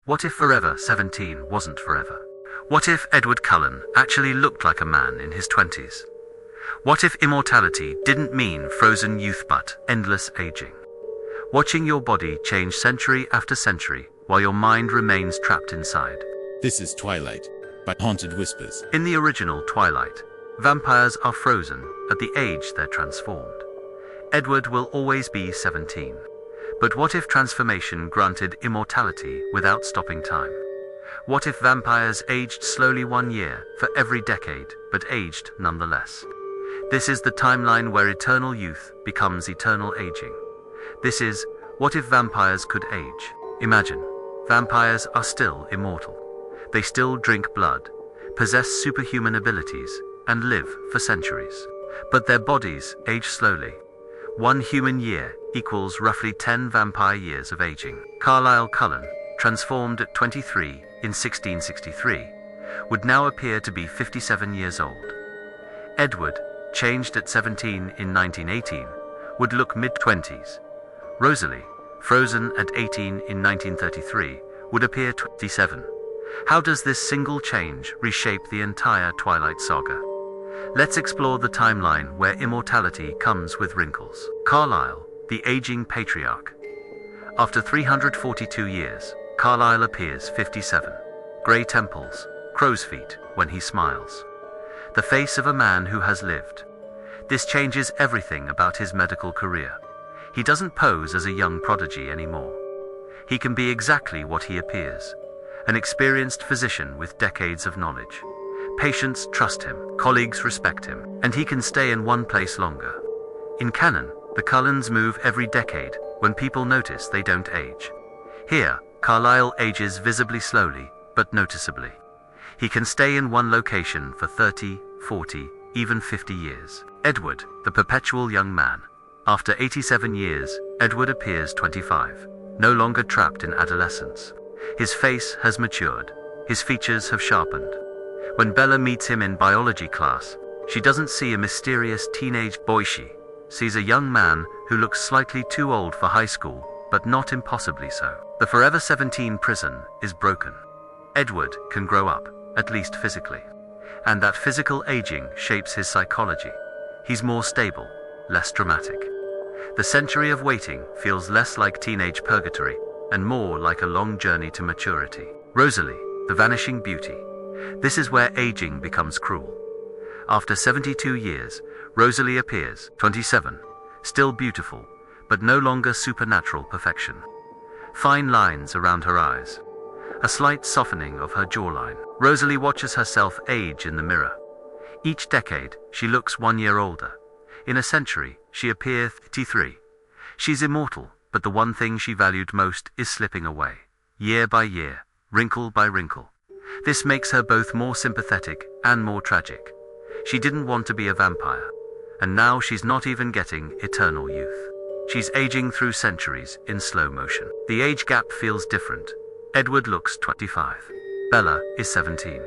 What if forever 17 wasn't forever? What if Edward Cullen actually looked like a man in his 20s? What if immortality didn't mean frozen youth but endless aging? Watching your body change century after century while your mind remains trapped inside. This is Twilight by Haunted Whispers. In the original Twilight, vampires are frozen at the age they're transformed. Edward will always be 17. But what if transformation granted immortality without stopping time? What if vampires aged slowly 1 year for every decade, but aged nonetheless? This is the timeline where eternal youth becomes eternal aging. This is, what if vampires could age? Imagine, vampires are still immortal. They still drink blood, possess superhuman abilities, and live for centuries. But their bodies age slowly. 1 human year equals roughly 10 vampire years of aging. Carlisle Cullen, transformed at 23 in 1663, would now appear to be 57 years old. Edward, changed at 17 in 1918, would look mid-20s. Rosalie, frozen at 18 in 1933, would appear 27. How does this single change reshape the entire Twilight saga? Let's explore the timeline where immortality comes with wrinkles. Carlisle, the aging patriarch. After 342 years, Carlisle appears 57. Grey temples, crow's feet when he smiles. The face of a man who has lived. This changes everything about his medical career. He doesn't pose as a young prodigy anymore. He can be exactly what he appears, an experienced physician with decades of knowledge. Patients trust him, colleagues respect him, and he can stay in one place longer. In canon, the Cullens move every decade when people notice they don't age. Here, Carlisle ages visibly slowly, but noticeably. He can stay in one location for 30, 40, even 50 years. Edward, the perpetual young man. After 87 years, Edward appears 25, no longer trapped in adolescence. His face has matured, his features have sharpened. When Bella meets him in biology class, she doesn't see a mysterious teenage boy, she sees a young man who looks slightly too old for high school, but not impossibly so. The Forever 17 prison is broken. Edward can grow up, at least physically. And that physical aging shapes his psychology. He's more stable, less dramatic. The century of waiting feels less like teenage purgatory, and more like a long journey to maturity. Rosalie, the vanishing beauty. This is where aging becomes cruel. After 72 years, Rosalie appears 27, still beautiful, but no longer supernatural perfection. Fine lines around her eyes, a slight softening of her jawline. Rosalie watches herself age in the mirror. Each decade, she looks 1 year older. In a century, she appears 33. She's immortal, but the one thing she valued most is slipping away, year by year, wrinkle by wrinkle. This makes her both more sympathetic and more tragic. She didn't want to be a vampire, and now she's not even getting eternal youth. She's aging through centuries in slow motion. The age gap feels different. Edward looks 25. Bella is 17.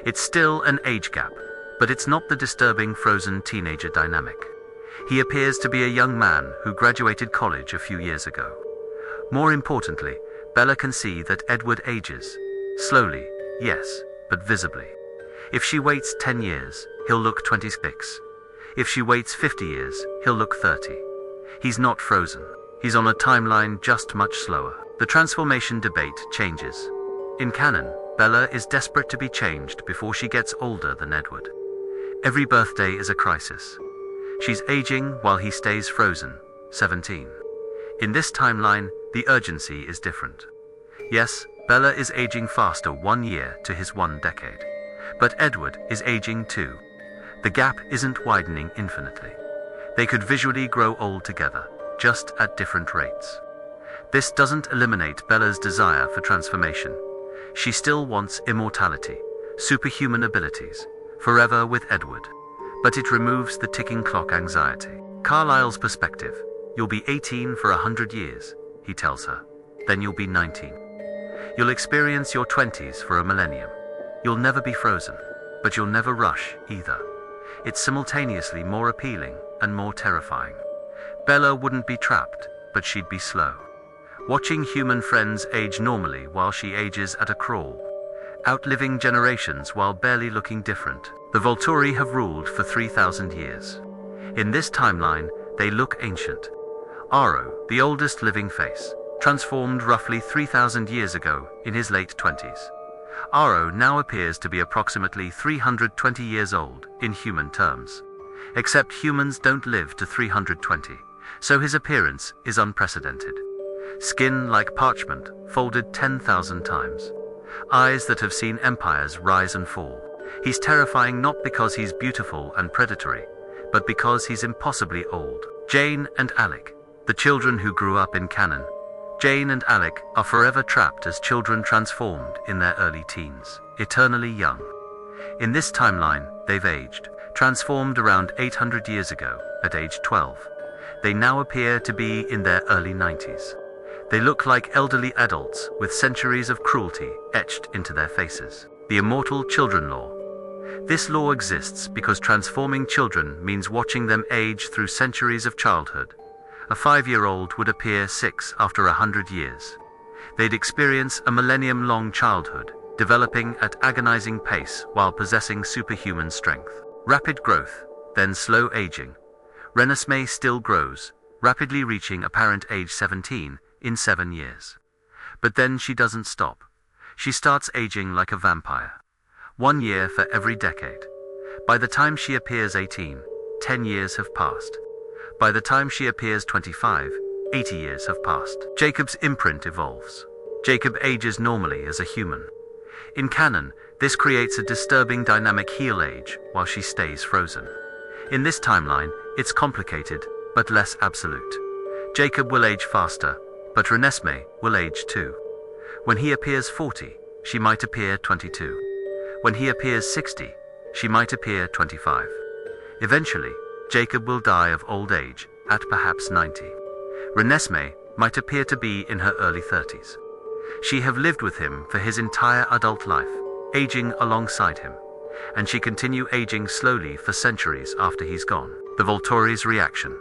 It's still an age gap, but it's not the disturbing frozen teenager dynamic. He appears to be a young man who graduated college a few years ago. More importantly, Bella can see that Edward ages. Slowly, yes, but visibly. If she waits 10 years, he'll look 26. If she waits 50 years, he'll look 30. He's not frozen. He's on a timeline just much slower. The transformation debate changes. In canon, Bella is desperate to be changed before she gets older than Edward. Every birthday is a crisis. She's aging while he stays frozen, 17. In this timeline, the urgency is different. Yes, Bella is aging faster 1 year to his 1 decade. But Edward is aging too. The gap isn't widening infinitely. They could visually grow old together, just at different rates. This doesn't eliminate Bella's desire for transformation. She still wants immortality, superhuman abilities, forever with Edward. But it removes the ticking clock anxiety. Carlisle's perspective. You'll be 18 for 100 years, he tells her. Then you'll be 19. You'll experience your 20s for a millennium. You'll never be frozen, but you'll never rush either. It's simultaneously more appealing and more terrifying. Bella wouldn't be trapped, but she'd be slow. watching human friends age normally while she ages at a crawl, outliving generations while barely looking different. The Volturi have ruled for 3,000 years. In this timeline, they look ancient. Aro, the oldest living face, transformed roughly 3,000 years ago in his late 20s. Aro now appears to be approximately 320 years old in human terms. Except humans don't live to 320, so his appearance is unprecedented. Skin like parchment, folded 10,000 times. Eyes that have seen empires rise and fall. He's terrifying not because he's beautiful and predatory, but because he's impossibly old. Jane and Alec, the children who grew up in canon. Jane and Alec are forever trapped as children transformed in their early teens, eternally young. In this timeline, they've aged, transformed around 800 years ago, at age 12. They now appear to be in their early 90s. They look like elderly adults with centuries of cruelty etched into their faces. The immortal children law. This law exists because transforming children means watching them age through centuries of childhood. A 5-year-old would appear 6 after 100 years. They'd experience a millennium-long childhood, developing at agonizing pace while possessing superhuman strength. Rapid growth, then slow aging. Renesmee still grows, rapidly reaching apparent age 17 in 7 years. But then she doesn't stop. She starts aging like a vampire. 1 year for every decade. By the time she appears 18, 10 years have passed. By the time she appears 25, 80 years have passed. Jacob's imprint evolves. Jacob ages normally as a human. In canon, this creates a disturbing dynamic heel age while she stays frozen. In this timeline, it's complicated, but less absolute. Jacob will age faster, but Renesmee will age too. When he appears 40, she might appear 22. When he appears 60, she might appear 25. Eventually, Jacob will die of old age, at perhaps 90. Renesmee might appear to be in her early 30s. She have lived with him for his entire adult life, aging alongside him, and she continue aging slowly for centuries after he's gone. The Volturi's reaction.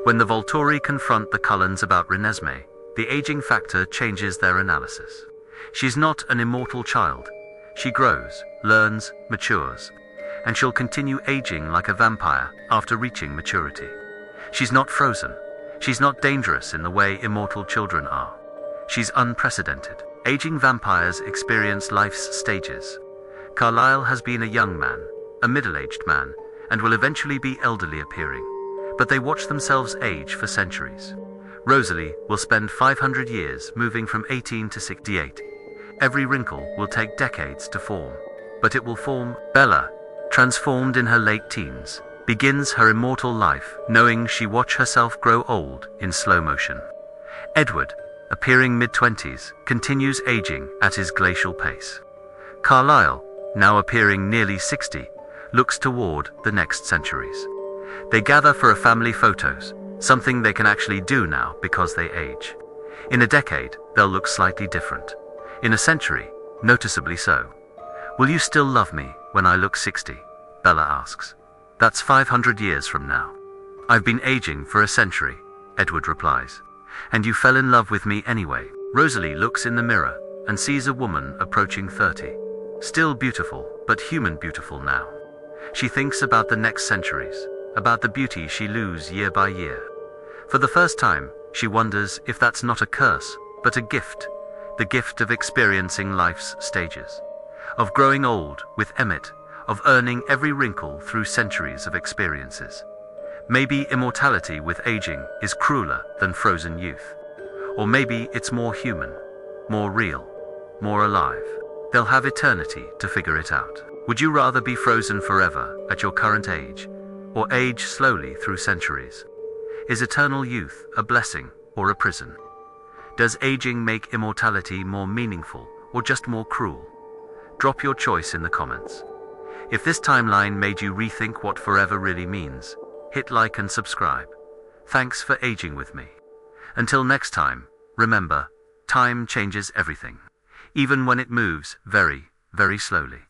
When the Volturi confront the Cullens about Renesmee, the aging factor changes their analysis. She's not an immortal child. She grows, learns, matures, and she'll continue aging like a vampire after reaching maturity. She's not frozen. She's not dangerous in the way immortal children are. She's unprecedented. Aging vampires experience life's stages. Carlyle has been a young man, a middle-aged man, and will eventually be elderly appearing, but they watch themselves age for centuries. Rosalie will spend 500 years moving from 18 to 68. Every wrinkle will take decades to form, but it will form. Bella, transformed in her late teens, begins her immortal life knowing she watch herself grow old in slow motion. Edward, appearing mid-20s, continues aging at his glacial pace. Carlyle, now appearing nearly 60, looks toward the next centuries. They gather for a family photos, something they can actually do now because they age. In a decade, they'll look slightly different. In a century, noticeably so. Will you still love me when I look 60? Bella asks. That's 500 years from now. I've been aging for a century, Edward replies. And you fell in love with me anyway. Rosalie looks in the mirror and sees a woman approaching 30. Still beautiful, but human beautiful now. She thinks about the next centuries, about the beauty she loses year by year. For the first time, she wonders if that's not a curse, but a gift. The gift of experiencing life's stages. Of growing old with Emmett, of earning every wrinkle through centuries of experiences. Maybe immortality with aging is crueler than frozen youth. Or maybe it's more human, more real, more alive. They'll have eternity to figure it out. Would you rather be frozen forever at your current age, or age slowly through centuries? Is eternal youth a blessing or a prison? Does aging make immortality more meaningful or just more cruel? Drop your choice in the comments. If this timeline made you rethink what forever really means, hit like and subscribe. Thanks for aging with me. Until next time, remember, time changes everything, even when it moves very, very slowly.